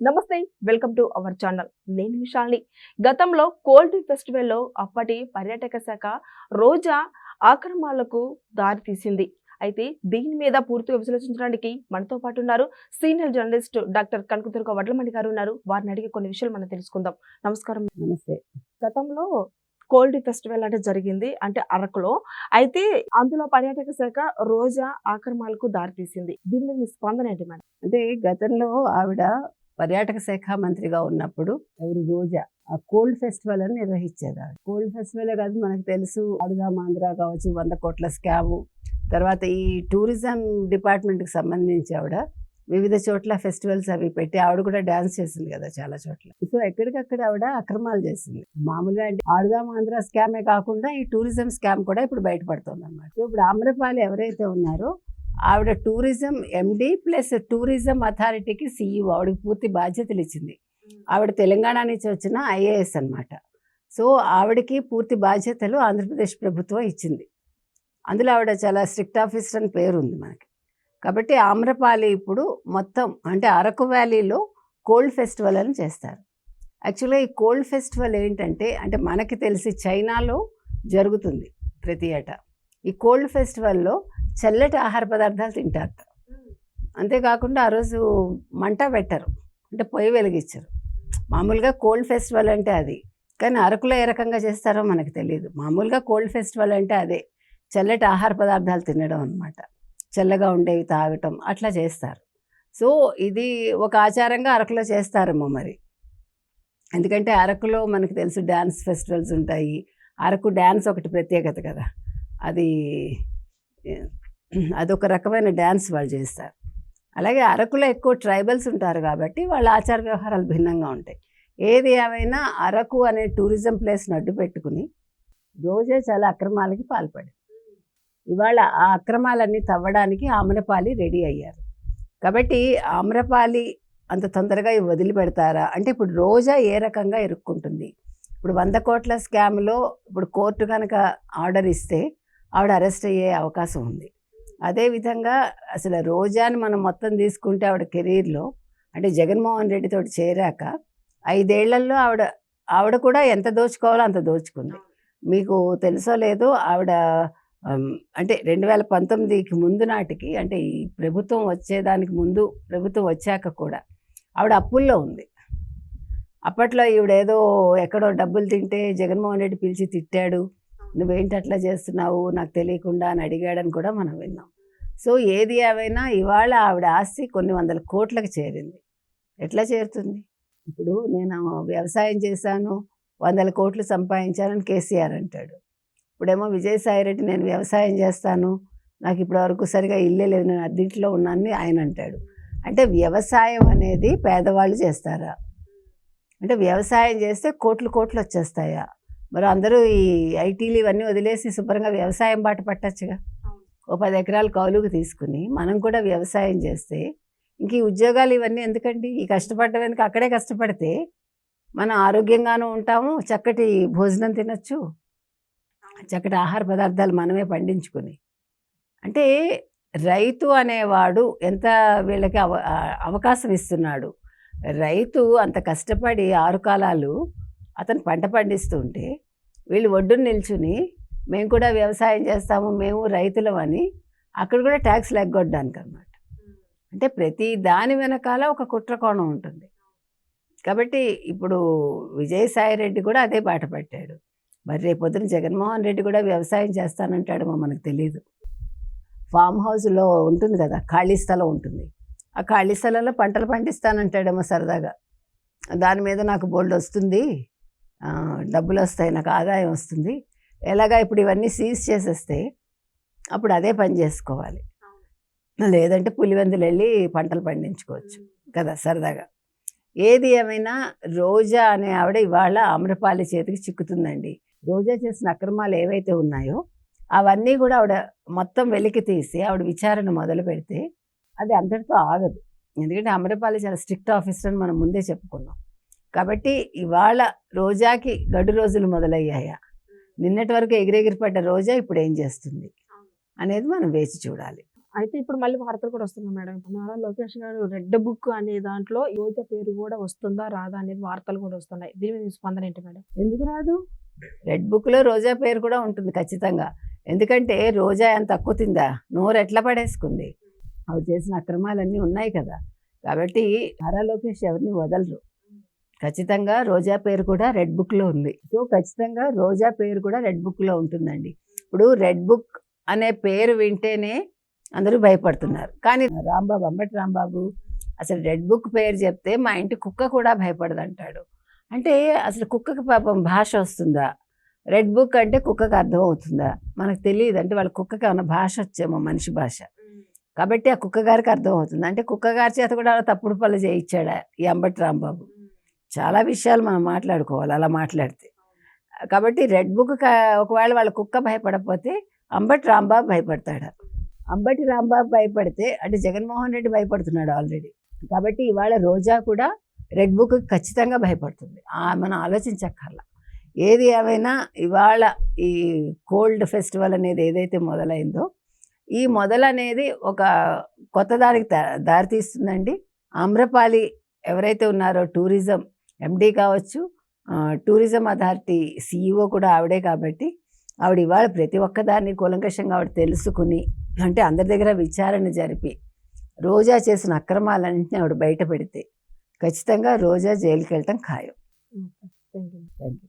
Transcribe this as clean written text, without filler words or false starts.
నమస్తే, welcome to our channel. నేను విశాల్ని. గతంలో కోల్డ్ ఫెస్టివల్లో అప్పటి పర్యాటక శాఖ రోజా ఆక్రమణలకు దారితీసింది. అయితే దీని మీద పూర్తిగా విశ్లేషించడానికి మనతో పాటు ఉన్నారు senior journalist doctor Kanakadurga Vadlamani గారు ఉన్నారు. వారిని అడిగి కొన్ని విషయాలు మనం తెలుసుకుందాం. నమస్కారం. నమస్తే. గతంలో కోల్డ్ ఫెస్టివల్ అంటే జరిగింది, అంటే అరకులో. అయితే అందులో పర్యాటక శాఖ రోజా ఆక్రమణలకు దారితీసింది. దీని మీద మీ స్పందన ఏంటి మేడం? అంటే గతంలో ఆవిడ పర్యాటక శాఖ మంత్రిగా ఉన్నప్పుడు రోజా ఆ కోల్డ్ ఫెస్టివల్ అని నిర్వహించేది. ఆవిడ కోల్డ్ ఫెస్టివలే కాదు, మనకు తెలుసు ఆడుదాం ఆంధ్ర కావచ్చు, 100 కోట్ల స్కాము, తర్వాత ఈ టూరిజం డిపార్ట్మెంట్కి సంబంధించి ఆవిడ వివిధ చోట్ల ఫెస్టివల్స్ అవి పెట్టి ఆవిడ కూడా డాన్స్ చేసింది కదా చాలా చోట్ల. సో ఎక్కడికక్కడ ఆవిడ అక్రమాలు చేసింది. మామూలుగా ఆడుదాం ఆంధ్ర స్కామే కాకుండా ఈ టూరిజం స్కామ్ కూడా ఇప్పుడు బయటపడుతుంది అన్నమాట. సో ఇప్పుడు ఆమ్రపాలి ఎవరైతే ఉన్నారో ఆవిడ టూరిజం ఎండి ప్లస్ టూరిజం అథారిటీకి సిఇఓ, ఆవిడకి పూర్తి బాధ్యతలు ఇచ్చింది. ఆవిడ తెలంగాణ నుంచి వచ్చిన ఐఏఎస్ అన్నమాట. సో ఆవిడకి పూర్తి బాధ్యతలు ఆంధ్రప్రదేశ్ ప్రభుత్వం ఇచ్చింది. అందులో ఆవిడ చాలా స్ట్రిక్ట్ ఆఫీసర్ అని పేరు ఉంది మనకి. కాబట్టి ఆమ్రపాలి ఇప్పుడు మొత్తం అంటే అరకు వ్యాలీలో కోల్డ్ ఫెస్టివల్ అని చేస్తారు. యాక్చువల్గా ఈ కోల్డ్ ఫెస్టివల్ ఏంటంటే, అంటే మనకి తెలిసి చైనాలో జరుగుతుంది ప్రతి ఏటా. ఈ కోల్డ్ ఫెస్టివల్లో చల్లటి ఆహార పదార్థాలు తింటారు. అంతేకాకుండా ఆ రోజు మంట పెట్టరు, అంటే పొయ్యి వెలిగించరు. మామూలుగా కోల్డ్ ఫెస్టివల్ అంటే అది, కానీ అరకులో ఏ రకంగా చేస్తారో మనకు తెలియదు. మామూలుగా కోల్డ్ ఫెస్టివల్ అంటే అదే చల్లటి ఆహార పదార్థాలు తినడం అన్నమాట, చల్లగా ఉండేవి తాగటం, అట్లా చేస్తారు. సో ఇది ఒక ఆచారంగా అరకులో చేస్తారేమో మరి. ఎందుకంటే అరకులో మనకు తెలుసు డ్యాన్స్ ఫెస్టివల్స్ ఉంటాయి. అరకు డ్యాన్స్ ఒకటి ప్రత్యేకత కదా, అదొక రకమైన డ్యాన్స్ వాళ్ళు చేస్తారు. అలాగే అరకులో ఎక్కువ ట్రైబల్స్ ఉంటారు కాబట్టి వాళ్ళ ఆచార వ్యవహారాలు భిన్నంగా ఉంటాయి. ఏది ఏమైనా అరకు అనే టూరిజం ప్లేస్ని అడ్డు పెట్టుకుని రోజే చాలా అక్రమాలకి పాల్పడింది. ఇవాళ ఆ అక్రమాలన్నీ తవ్వడానికి ఆమ్రపాలి రెడీ అయ్యారు. కాబట్టి ఆమ్రపాలి అంత తొందరగా వదిలిపెడతారా అంటే, ఇప్పుడు రోజా ఏ రకంగా ఇరుక్కుంటుంది. ఇప్పుడు 100 కోట్ల స్కామ్లో ఇప్పుడు కోర్టు కనుక ఆర్డర్ ఇస్తే ఆవిడ అరెస్ట్ అయ్యే అవకాశం ఉంది. అదేవిధంగా అసలు రోజాని మనం మొత్తం తీసుకుంటే ఆవిడ కెరీర్లో అంటే జగన్మోహన్ రెడ్డి తోటి చేరాక 5 ఏళ్లలో ఆవిడ కూడా ఎంత దోచుకోవాలో అంత దోచుకుంది. మీకు తెలుసో లేదో, ఆవిడ అంటే 2019కి ముందు నాటికి, అంటే ఈ ప్రభుత్వం వచ్చేదానికి ముందు, ప్రభుత్వం వచ్చాక కూడా ఆవిడ అప్పుల్లో ఉంది. అప్పట్లో ఈవిడేదో ఎక్కడో డబ్బులు తింటే జగన్మోహన్ రెడ్డి పిలిచి తిట్టాడు, నువ్వేంటి అట్లా చేస్తున్నావు నాకు తెలియకుండా అని అడిగాడని కూడా మనం విన్నాం. సో ఏది ఏమైనా ఇవాళ ఆవిడ ఆస్తి కొన్ని 100 కోట్లకు చేరింది. ఎట్లా చేరుతుంది? ఇప్పుడు నేను వ్యవసాయం చేశాను, 100 కోట్లు సంపాదించానని కేసీఆర్ అంటాడు. ఇప్పుడేమో విజయసాయిరెడ్డి నేను వ్యవసాయం చేస్తాను, నాకు ఇప్పటివరకు సరిగా ఇల్లే లేదు, నేను అద్దీంట్లో ఉన్నానని ఆయన అంటాడు. అంటే వ్యవసాయం అనేది పేదవాళ్ళు చేస్తారా? అంటే వ్యవసాయం చేస్తే కోట్లు కోట్లు వచ్చేస్తాయా? మరి అందరూ ఈ ఐటీలు ఇవన్నీ వదిలేసి శుభ్రంగా వ్యవసాయం బాట పట్టచ్చుగా. ఓ 10 ఎకరాలు కౌలుకు తీసుకుని మనం కూడా వ్యవసాయం చేస్తే ఇంక ఈ ఉద్యోగాలు ఇవన్నీ ఎందుకండి? ఈ కష్టపడ్డం ఎందుకు? అక్కడే కష్టపడితే మనం ఆరోగ్యంగానూ ఉంటాము, చక్కటి భోజనం తినచ్చు, చక్కటి ఆహార పదార్థాలు మనమే పండించుకుని. అంటే రైతు అనేవాడు ఎంత వీళ్ళకి అవకాశం ఇస్తున్నాడు. రైతు అంత కష్టపడి 6 కాలాలు అతను పంట పండిస్తూ ఉంటే వీళ్ళు ఒడ్డున నిల్చుని మేము కూడా వ్యవసాయం చేస్తాము, మేము రైతులమని అక్కడ కూడా ట్యాక్స్లు ఎగ్గొట్టడానికి అన్నమాట. అంటే ప్రతి దాని వెనకాల ఒక కుట్రకోణం ఉంటుంది. కాబట్టి ఇప్పుడు విజయసాయిరెడ్డి కూడా అదే బాట పట్టాడు. మరి రేపొద్దున జగన్మోహన్ రెడ్డి కూడా వ్యవసాయం చేస్తానంటాడేమో మనకు తెలియదు. ఫామ్ హౌస్లో ఉంటుంది కదా, ఖాళీ స్థలం ఉంటుంది, ఆ ఖాళీ స్థలంలో పంటలు పండిస్తానంటాడేమో సరదాగా. దాని మీద నాకు బోల్డ్ వస్తుంది, డబ్బులు వస్తాయి, నాకు ఆదాయం వస్తుంది. ఎలాగా ఇప్పుడు ఇవన్నీ సీజ్ చేసేస్తే అప్పుడు అదే పని చేసుకోవాలి, లేదంటే పులివెందులు వెళ్ళి పంటలు పండించుకోవచ్చు కదా సరదాగా. ఏది ఏమైనా రోజా అనే ఆవిడ ఇవాళ ఆమ్రపాలి చేతికి చిక్కుతుందండి. రోజా చేసిన అక్రమాలు ఏవైతే ఉన్నాయో అవన్నీ కూడా ఆవిడ మొత్తం వెలికి తీసి ఆవిడ విచారణ మొదలు పెడితే అది అంతటితో ఆగదు. ఎందుకంటే ఆమ్రపాలి చాలా స్ట్రిక్ట్ ఆఫీసర్ అని మనం ముందే చెప్పుకున్నాం. కాబట్టి ఇవాళ రోజాకి గడు రోజులు మొదలయ్యాయా? నిన్నటి వరకు ఎగిరెగిరి పడ్డ రోజా ఇప్పుడు ఏం చేస్తుంది అనేది మనం వేచి చూడాలి. అయితే ఇప్పుడు మళ్ళీ వార్తలు కూడా వస్తున్నాయి మేడం. నారా లోకేష్ గారు రెడ్ బుక్ అనే దాంట్లో రోజా పేరు కూడా వస్తుందా రాదా అనేది వార్తలు కూడా వస్తున్నాయి. దీని మీద మీ స్పందన ఏంటి మేడం? ఎందుకు రాదు? రెడ్ బుక్లో రోజా పేరు కూడా ఉంటుంది ఖచ్చితంగా. ఎందుకంటే రోజా ఎంత తక్కువ తిందా, నోరు ఎట్లా పడేసుకుంది, ఆవిడ చేసిన అక్రమాలన్నీ ఉన్నాయి కదా. కాబట్టి నారా లోకేష్ ఎవరిని వదలరు. ఖచ్చితంగా రోజా పేరు కూడా రెడ్ బుక్లో ఉంది. సో ఖచ్చితంగా రోజా పేరు కూడా రెడ్ బుక్లో ఉంటుందండి. ఇప్పుడు రెడ్ బుక్ అనే పేరు వింటేనే అందరూ భయపడుతున్నారు. కానీ రాంబాబు, అంబటి రాంబాబు అసలు రెడ్ బుక్ పేరు చెప్తే మా ఇంటి కుక్క కూడా భయపడదంటాడు. అంటే అసలు కుక్కకి పాపం భాష వస్తుందా? రెడ్ బుక్ అంటే కుక్కకి అర్థం అవుతుందా? మనకు తెలియదు. అంటే వాళ్ళ కుక్కకి ఏమైనా భాష వచ్చేమో, మనిషి భాష. కాబట్టి ఆ కుక్క గారికి అర్థం అవుతుంది. అంటే కుక్క గారి చేత కూడా అలా తప్పుడు పనులు చేయించాడా ఈ అంబటి రాంబాబు? చాలా విషయాలు మనం మాట్లాడుకోవాలి అలా మాట్లాడితే. కాబట్టి రెడ్ బుక్ ఒకవేళ వాళ్ళ కుక్క భయపడకపోతే అంబటి రాంబాబు భయపడతాడు. అంబటి రాంబాబు భయపడితే అంటే జగన్మోహన్ రెడ్డి భయపడుతున్నాడు ఆల్రెడీ. కాబట్టి ఇవాళ రోజా కూడా రెడ్ బుక్ ఖచ్చితంగా భయపడుతుంది. మనం ఆలోచించక్కర్లా. ఏది ఏమైనా ఇవాళ ఈ కోల్డ్ ఫెస్టివల్ అనేది ఏదైతే మొదలైందో, ఈ మొదలనేది ఒక కొత్త దానికి దారితీస్తుందండి. ఆమ్రపాలి ఎవరైతే ఉన్నారో టూరిజం ఎండీ కావచ్చు, టూరిజం అథారిటీ CEO కూడా ఆవిడే. కాబట్టి ఆవిడ ఇవాళ ప్రతి ఒక్కదాన్ని కూలంకషంగా ఆవిడ తెలుసుకుని, అంటే అందరి దగ్గర విచారణ జరిపి రోజా చేసిన అక్రమాలన్నింటినీ ఆవిడ బయట పెడితే ఖచ్చితంగా రోజా జైలుకి వెళ్ళటం ఖాయం. Thank you. Thank you.